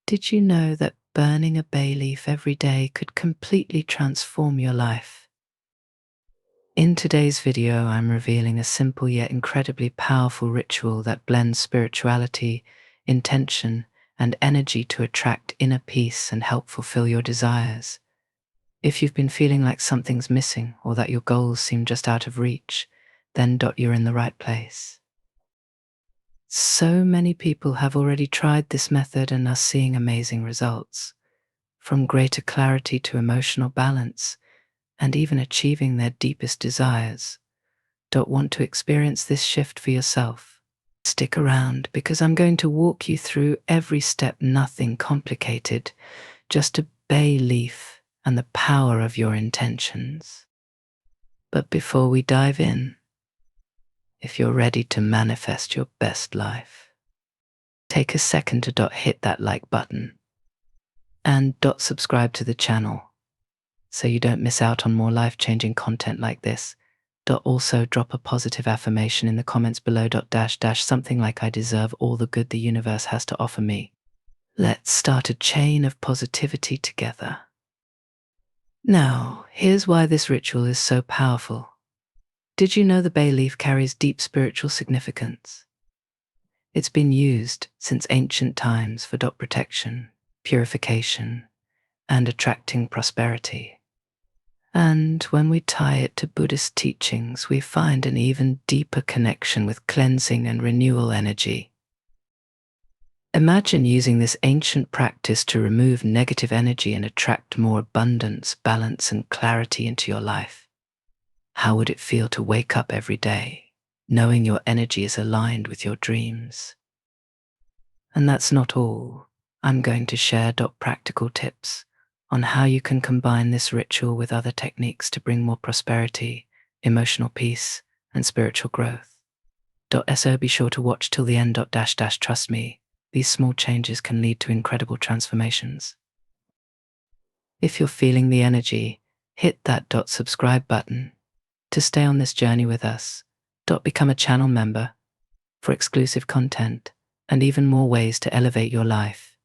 Did you know that burning a bay leaf every day could completely transform your life? In today's video, I'm revealing a simple yet incredibly powerful ritual that blends spirituality, intention, and energy to attract inner peace and help fulfill your desires. If you've been feeling like something's missing or that your goals seem just out of reach, then you're in the right place. So many people have already tried this method and are seeing amazing results, from greater clarity to emotional balance, and even achieving their deepest desires. Want to experience this shift for yourself? Stick around because I'm going to walk you through every step, nothing complicated, just a bay leaf and the power of your intentions. But before we dive in, if you're ready to manifest your best life, take a second to hit that like button and subscribe to the channel so you don't miss out on more life-changing content like this. Also drop a positive affirmation in the comments below. Something like, I deserve all the good the universe has to offer me. Let's start a chain of positivity together. Now, here's why this ritual is so powerful. Did you know the bay leaf carries deep spiritual significance? It's been used since ancient times for protection, purification, and attracting prosperity. And when we tie it to Buddhist teachings, we find an even deeper connection with cleansing and renewal energy. Imagine using this ancient practice to remove negative energy and attract more abundance, balance, and clarity into your life. How would it feel to wake up every day, knowing your energy is aligned with your dreams? And that's not all. I'm going to share practical tips on how you can combine this ritual with other techniques to bring more prosperity, emotional peace, and spiritual growth. So be sure to watch till the end. Trust me, these small changes can lead to incredible transformations. If you're feeling the energy, hit that subscribe button to stay on this journey with us. Become a channel member for exclusive content and even more ways to elevate your life.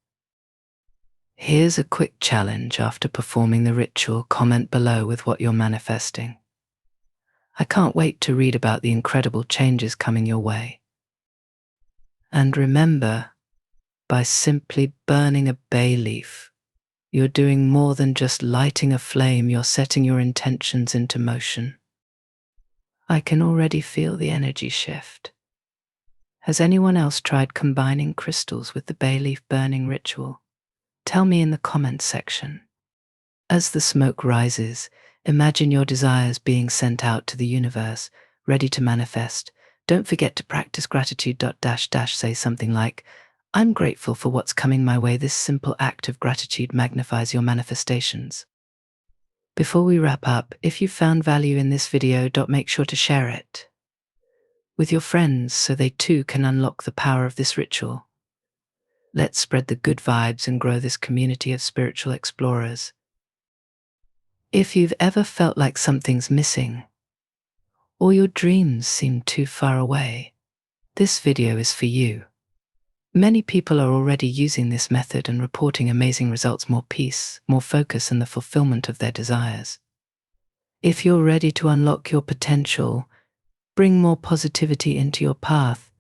Here's a quick challenge after performing the ritual. Comment below with what you're manifesting. I can't wait to read about the incredible changes coming your way. And remember, by simply burning a bay leaf, you're doing more than just lighting a flame, you're setting your intentions into motion. I can already feel the energy shift. Has anyone else tried combining crystals with the bay leaf burning ritual? Tell me in the comments section. As the smoke rises, imagine your desires being sent out to the universe, ready to manifest. Don't forget to practice gratitude. Say something like, I'm grateful for what's coming my way. This simple act of gratitude magnifies your manifestations. Before we wrap up, if you found value in this video, make sure to share it with your friends so they too can unlock the power of this ritual. Let's spread the good vibes and grow this community of spiritual explorers. If you've ever felt like something's missing, or your dreams seem too far away, this video is for you. Many people are already using this method and reporting amazing results: more peace, more focus, and the fulfillment of their desires. If you're ready to unlock your potential, bring more positivity into your path,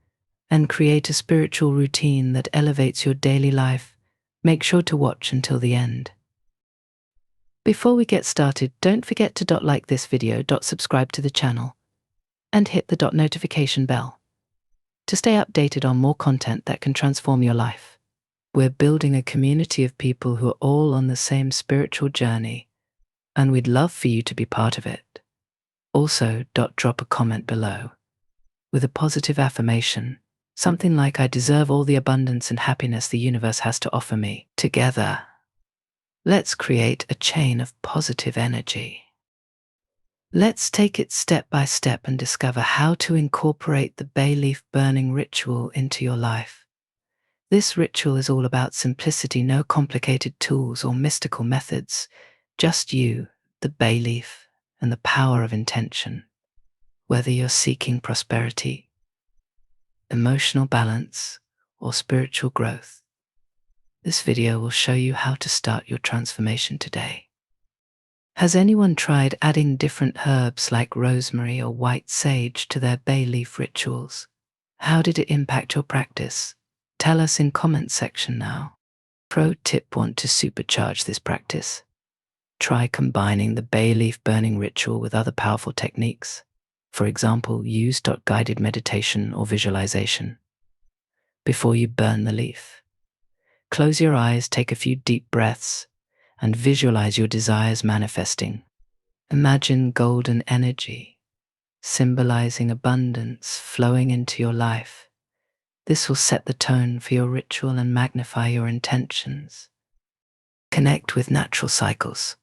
and create a spiritual routine that elevates your daily life, make sure to watch until the end. Before we get started, don't forget to like this video, subscribe to the channel, and hit the notification bell to stay updated on more content that can transform your life. We're building a community of people who are all on the same spiritual journey, and we'd love for you to be part of it. Also, drop a comment below with a positive affirmation, something like, I deserve all the abundance and happiness the universe has to offer me. Together, let's create a chain of positive energy. Let's take it step by step and discover how to incorporate the bay leaf burning ritual into your life. This ritual is all about simplicity, no complicated tools or mystical methods, just you, the bay leaf, and the power of intention. Whether you're seeking prosperity, emotional balance, or spiritual growth, This video will show you how to start your transformation today. Has anyone tried adding different herbs like rosemary or white sage to their bay leaf rituals? How did it impact your practice? Tell us in comments section now. Pro tip: want to supercharge this practice? Try combining the bay leaf burning ritual with other powerful techniques. For example, use guided meditation or visualization. Before you burn the leaf, close your eyes, take a few deep breaths, and visualize your desires manifesting. Imagine golden energy, symbolizing abundance, flowing into your life. This will set the tone for your ritual and magnify your intentions. Connect with natural cycles.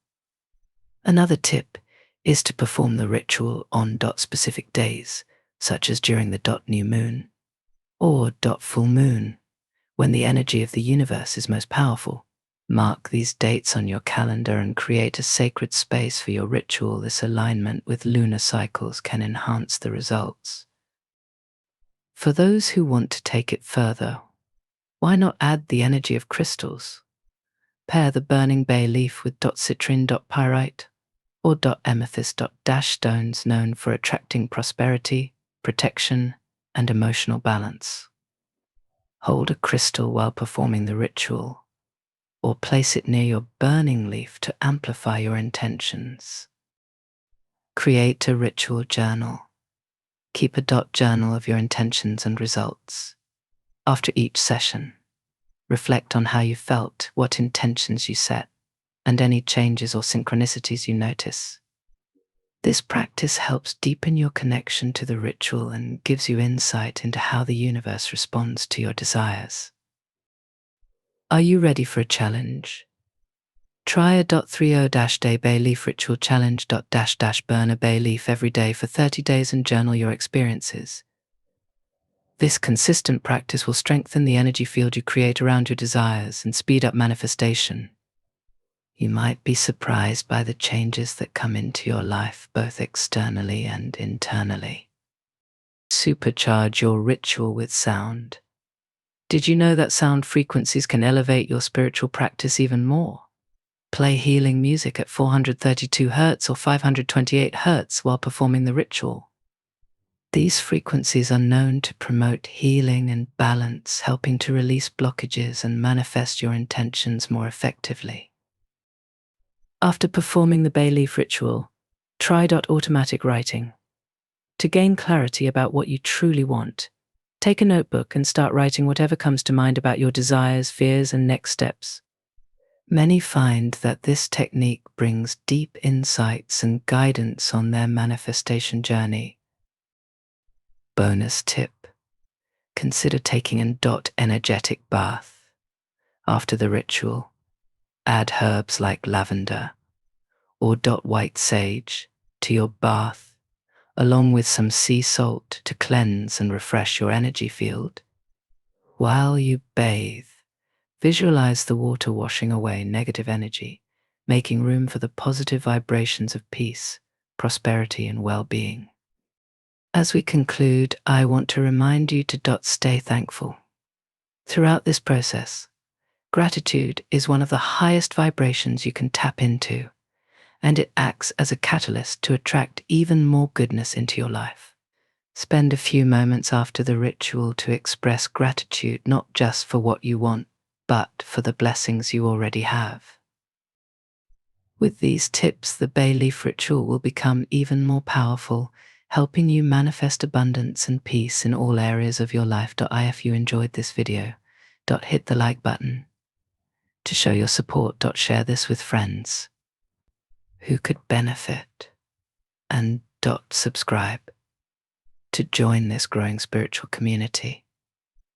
Another tip is to perform the ritual on specific days, such as during the new moon or full moon, when the energy of the universe is most powerful. Mark these dates on your calendar and create a sacred space for your ritual. This alignment with lunar cycles can enhance the results. For those who want to take it further, why not add the energy of crystals? Pair the burning bay leaf with citrine pyrite or amethyst stones, known for attracting prosperity, protection, and emotional balance. Hold a crystal while performing the ritual, or place it near your burning leaf to amplify your intentions. Create a ritual journal. Keep a journal of your intentions and results. After each session, reflect on how you felt, what intentions you set, and any changes or synchronicities you notice. This practice helps deepen your connection to the ritual and gives you insight into how the universe responds to your desires. Are you ready for a challenge? Try a 30-day bay leaf ritual challenge. Burn a bay leaf every day for 30 days and journal your experiences. This consistent practice will strengthen the energy field you create around your desires and speed up manifestation. You might be surprised by the changes that come into your life, both externally and internally. Supercharge your ritual with sound. Did you know that sound frequencies can elevate your spiritual practice even more? Play healing music at 432 Hz or 528 Hz while performing the ritual. These frequencies are known to promote healing and balance, helping to release blockages and manifest your intentions more effectively. After performing the bay leaf ritual, try automatic writing. To gain clarity about what you truly want, take a notebook and start writing whatever comes to mind about your desires, fears, and next steps. Many find that this technique brings deep insights and guidance on their manifestation journey. Bonus tip: consider taking an energetic bath. After the ritual, add herbs like lavender or white sage to your bath, along with some sea salt to cleanse and refresh your energy field. While you bathe, visualize the water washing away negative energy, making room for the positive vibrations of peace, prosperity, and well-being. As we conclude, I want to remind you to stay thankful. Throughout this process, gratitude is one of the highest vibrations you can tap into, and it acts as a catalyst to attract even more goodness into your life. Spend a few moments after the ritual to express gratitude, not just for what you want, but for the blessings you already have. With these tips, the bay leaf ritual will become even more powerful, helping you manifest abundance and peace in all areas of your life. If you enjoyed this video, hit the like button. To show your support, share this with friends who could benefit, and subscribe to join this growing spiritual community.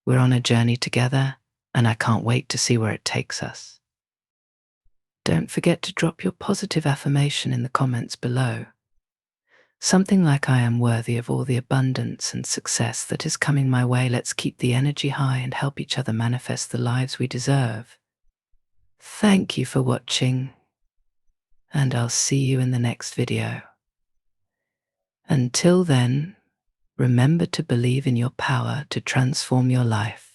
We're on a journey together, and I can't wait to see where it takes us. Don't forget to drop your positive affirmation in the comments below. Something like, I am worthy of all the abundance and success that is coming my way. Let's keep the energy high and help each other manifest the lives we deserve. Thank you for watching, and I'll see you in the next video. Until then, remember to believe in your power to transform your life.